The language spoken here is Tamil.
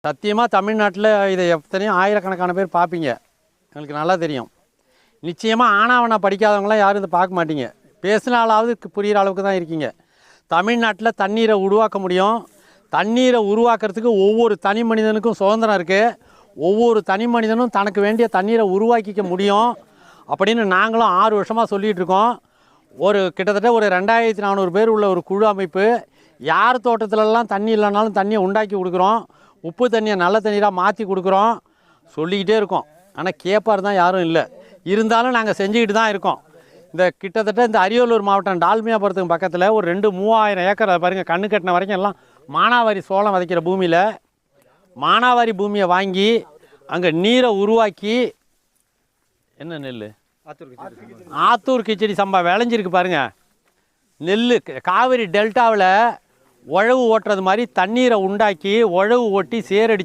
சத்தியமாக தமிழ்நாட்டில் இதை எத்தனையும் ஆயிரக்கணக்கான பேர் பார்ப்பீங்க, எங்களுக்கு நல்லா தெரியும். நிச்சயமாக ஆனாவனா படிக்காதவங்களாம் யாரும் இதை பார்க்க மாட்டீங்க. பேசினாலாவது புரிகிற அளவுக்கு தான் இருக்கீங்க. தமிழ்நாட்டில் தண்ணீரை உருவாக்க முடியும். தண்ணீரை உருவாக்குறதுக்கு ஒவ்வொரு தனி மனிதனுக்கும் சுதந்திரம் இருக்குது. ஒவ்வொரு தனி மனிதனும் தனக்கு வேண்டிய தண்ணீரை உருவாக்கிக்க முடியும் அப்படின்னு நாங்களும் 6 வருஷமாக சொல்லிகிட்டு இருக்கோம். கிட்டத்தட்ட ஒரு 2400 பேர் உள்ள ஒரு குழு அமைப்பு. யார் தோட்டத்திலலாம் தண்ணி இல்லைனாலும் தண்ணியை உண்டாக்கி கொடுக்குறோம். உப்பு தண்ணியை நல்ல தண்ணீராக மாற்றி கொடுக்குறோம். சொல்லிக்கிட்டே இருக்கோம். ஆனால் கேட்பார் தான் யாரும் இல்லை. இருந்தாலும் நாங்கள் செஞ்சுக்கிட்டு தான் இருக்கோம். கிட்டத்தட்ட இந்த அரியலூர் மாவட்டம் டால்மியாபுரத்துக்கு பக்கத்தில் ஒரு 2-3000 ஏக்கர் பாருங்கள், கண்ணு கட்டின வரைக்கும் எல்லாம் மானாவாரி சோளம் விதைக்கிற பூமியில் மானாவாரி பூமியை வாங்கி அங்கே நீரை உருவாக்கி என்ன நெல் ஆத்தூர் கிச்சடி சம்பா விளைஞ்சிருக்கு பாருங்கள். நெல் காவிரி டெல்டாவில் உழவு ஓட்டுறது மாதிரி தண்ணீரை உண்டாக்கி உழவு ஓட்டி சேரடி